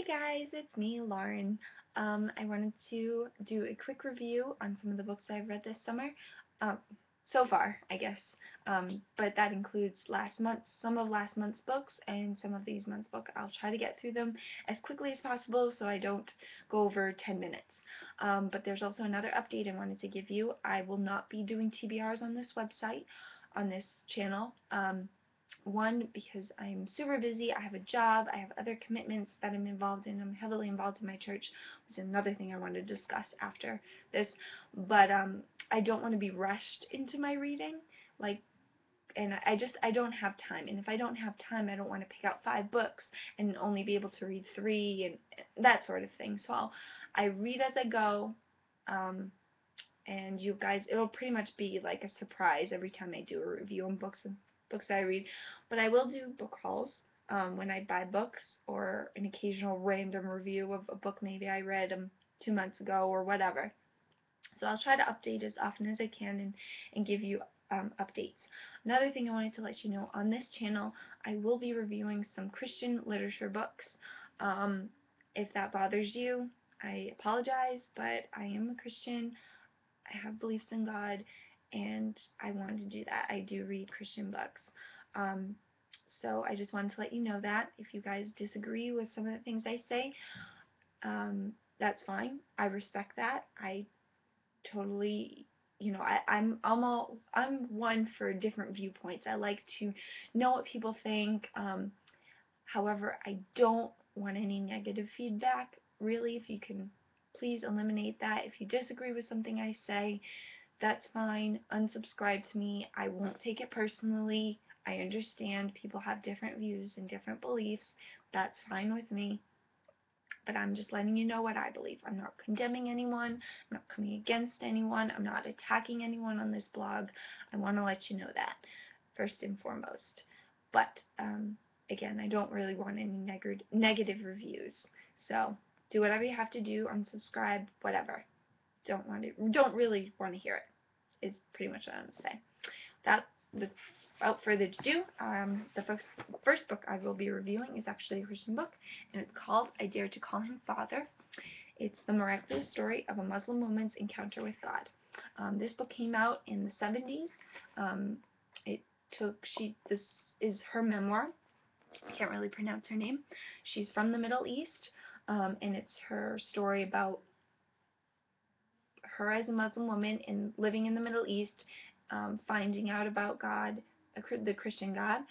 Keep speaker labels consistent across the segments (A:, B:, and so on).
A: guys, it's me, Lauren. I wanted to do a quick review on some of the books I've read this summer. Um, so far, I guess. But that includes some of last month's books and some of these month's books. I'll try to get through them as quickly as possible so I don't go over 10 minutes. But there's also another update I wanted to give you. I will not be doing TBRs on this website, on this channel. One, because I'm super busy, I have a job, I have other commitments that I'm involved in, I'm heavily involved in my church, which is another thing I want to discuss after this, but I don't want to be rushed into my reading, like, and I don't have time, and if I don't have time, I don't want to pick out 5 books and only be able to read 3, and that sort of thing, so I read as I go, and you guys, it'll pretty much be like a surprise every time I do a review on books that I read. But I will do book hauls when I buy books, or an occasional random review of a book maybe I read 2 months ago or whatever. So I'll try to update as often as I can and give you updates. Another thing I wanted to let you know, on this channel I will be reviewing some Christian literature books. If that bothers you, I apologize, but I am a Christian. I have beliefs in God, and I want to do that. I do read Christian books. Um, so I just wanted to let you know that. If you guys disagree with some of the things I say, that's fine. I respect that. I totally, I'm one for different viewpoints. I like to know what people think. However, I don't want any negative feedback. Really, if you can please eliminate that. If you disagree with something I say, that's fine. Unsubscribe to me. I won't take it personally. I understand people have different views and different beliefs. That's fine with me. But I'm just letting you know what I believe. I'm not condemning anyone. I'm not coming against anyone. I'm not attacking anyone on this blog. I want to let you know that, first and foremost. But, again, I don't really want any negative reviews. So, do whatever you have to do. Unsubscribe, whatever. Don't really want to hear it, is pretty much what I'm going to say. Without further ado, the first book I will be reviewing is actually a Christian book, and it's called I Dare to Call Him Father. It's the miraculous story of a Muslim woman's encounter with God. This book came out in the 70s. This is her memoir. I can't really pronounce her name. She's from the Middle East, and it's her story about her as a Muslim woman and living in the Middle East, finding out about God, the Christian God,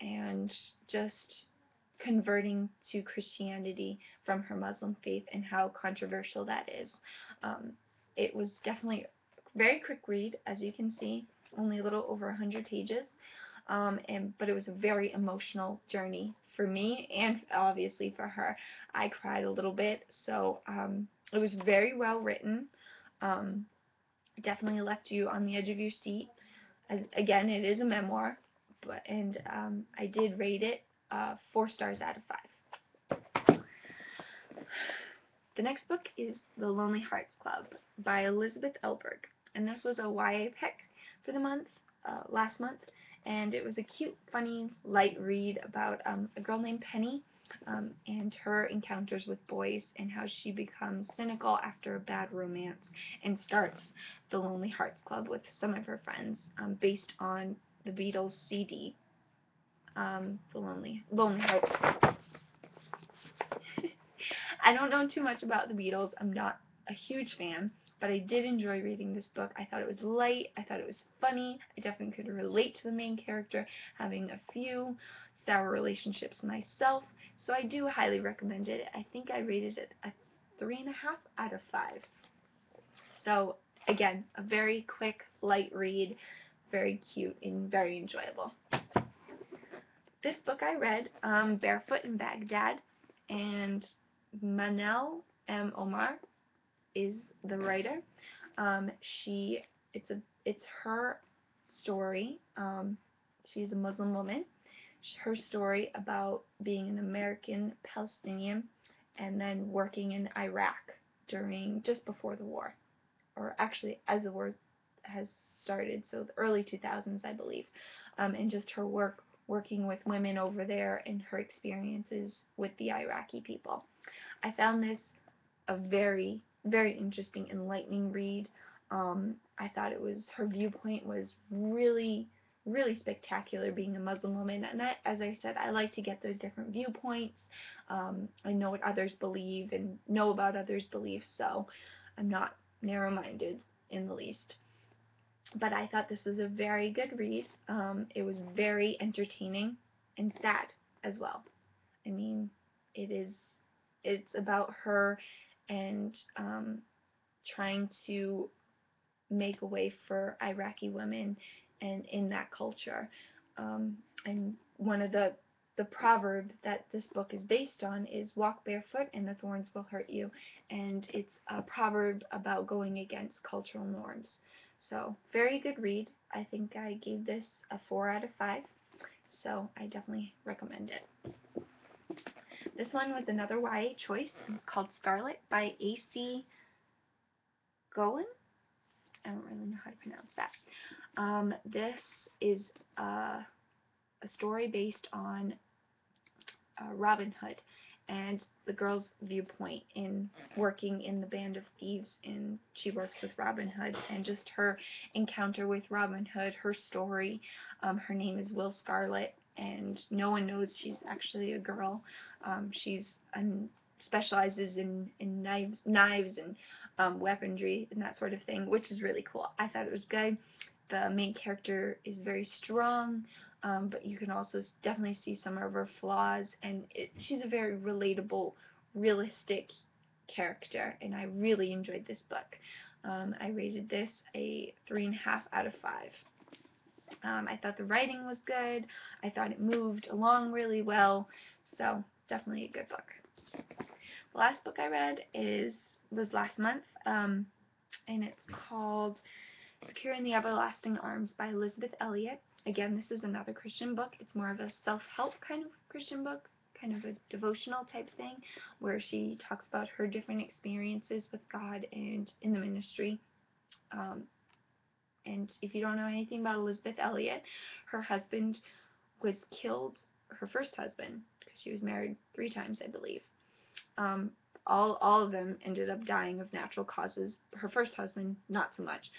A: and just converting to Christianity from her Muslim faith, and how controversial that is. It was definitely a very quick read, as you can see, only a little over 100 pages, but it was a very emotional journey for me, and obviously for her. I cried a little bit, so it was very well written. Definitely left you on the edge of your seat. Again, it is a memoir, and I did rate it 4 stars out of 5. The next book is The Lonely Hearts Club by Elizabeth Elberg, and this was a YA pick for the month, last month, and it was a cute, funny, light read about a girl named Penny, and her encounters with boys, and how she becomes cynical after a bad romance and starts the Lonely Hearts Club with some of her friends, based on the Beatles CD, The Lonely Hearts Club. I don't know too much about the Beatles. I'm not a huge fan, but I did enjoy reading this book. I thought it was light. I thought it was funny. I definitely could relate to the main character, having a few sour relationships myself, so I do highly recommend it. I think I rated it a 3.5 out of 5. So, again, a very quick, light read, very cute, and very enjoyable. This book I read, Barefoot in Baghdad, and Manal M. Omar is the writer. It's her story. She's a Muslim woman. Her story about being an American Palestinian and then working in Iraq just before the war, or actually as the war has started, so the early 2000s, I believe, and just her work working with women over there and her experiences with the Iraqi people. I found this a very, very interesting, enlightening read. I thought her viewpoint was really, really spectacular being a Muslim woman. And as I said, I like to get those different viewpoints. I know what others believe and know about others' beliefs, so I'm not narrow-minded in the least. But I thought this was a very good read. It was very entertaining and sad as well. I mean, it's about her and trying to make a way for Iraqi women and in that culture. And one of the proverbs that this book is based on is walk barefoot and the thorns will hurt you. And it's a proverb about going against cultural norms. So, very good read. I think I gave this a 4 out of 5. So, I definitely recommend it. This one was another YA choice. It's called Scarlet by A.C. Golan. I don't really know how to pronounce that. This is a story based on Robin Hood and the girl's viewpoint in working in the band of thieves, and she works with Robin Hood, and just her encounter with Robin Hood, her story. Her name is Will Scarlet, and no one knows she's actually a girl. She's specializes in knives and weaponry and that sort of thing, which is really cool. I thought it was good. The main character is very strong, but you can also definitely see some of her flaws, and she's a very relatable, realistic character, and I really enjoyed this book. I rated this a 3.5 out of 5. I thought the writing was good. I thought it moved along really well, so definitely a good book. The last book I read was last month, and it's called Secure in the Everlasting Arms by Elizabeth Elliot. Again, this is another Christian book. It's more of a self-help kind of Christian book, kind of a devotional type thing, where she talks about her different experiences with God and in the ministry. And if you don't know anything about Elizabeth Elliot, her husband was killed, her first husband, because she was married 3 times, I believe. All of them ended up dying of natural causes. Her first husband, not so much.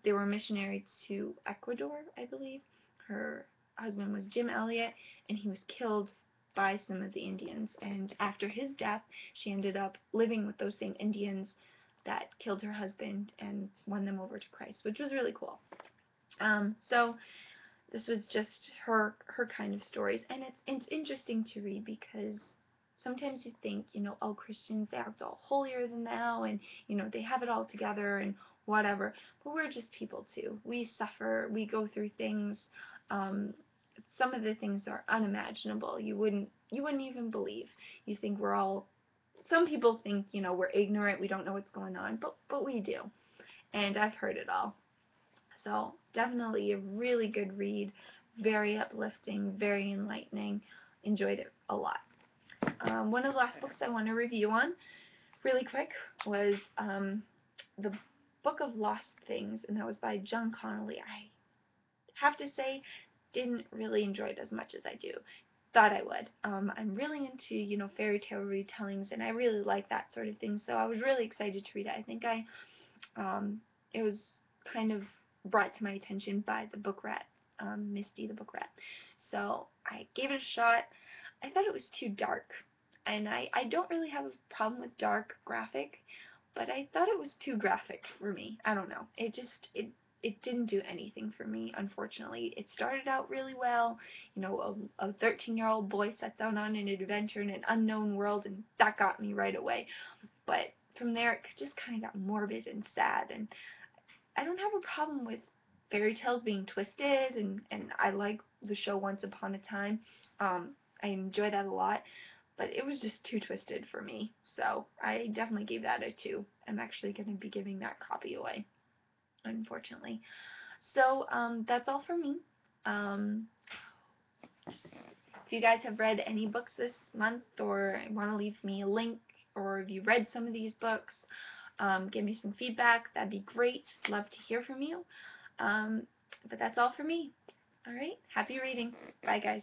A: They were missionary to Ecuador, I believe. Her husband was Jim Elliot, and he was killed by some of the Indians. And after his death, she ended up living with those same Indians that killed her husband and won them over to Christ, which was really cool. So this was just her kind of stories, and it's interesting to read because sometimes you think, oh, Christians, they act all holier than thou, and, they have it all together and whatever, but we're just people too. We suffer, we go through things. Some of the things are unimaginable. You wouldn't even believe. You think some people think, we're ignorant, we don't know what's going on, but we do, and I've heard it all. So definitely a really good read, very uplifting, very enlightening. Enjoyed it a lot. One of the last books I want to review on, really quick, was the Book of Lost Things, and that was by John Connolly. I have to say, didn't really enjoy it as much as I do. Thought I would. I'm really into, fairy tale retellings, and I really like that sort of thing, so I was really excited to read it. I think it was kind of brought to my attention by the book rat, Misty the book rat. So I gave it a shot. I thought it was too dark, and I don't really have a problem with dark graphic, but I thought it was too graphic for me. I don't know. It didn't do anything for me, unfortunately. It started out really well. A 13-year-old boy sets out on an adventure in an unknown world, and that got me right away. But from there, it just kind of got morbid and sad, and I don't have a problem with fairy tales being twisted, and I like the show Once Upon a Time. I enjoy that a lot, but it was just too twisted for me, so I definitely gave that a 2. I'm actually going to be giving that copy away, unfortunately. So that's all for me. If you guys have read any books this month, or want to leave me a link, or if you read some of these books, give me some feedback. That'd be great. Love to hear from you. But that's all for me. Alright, happy reading. Bye guys.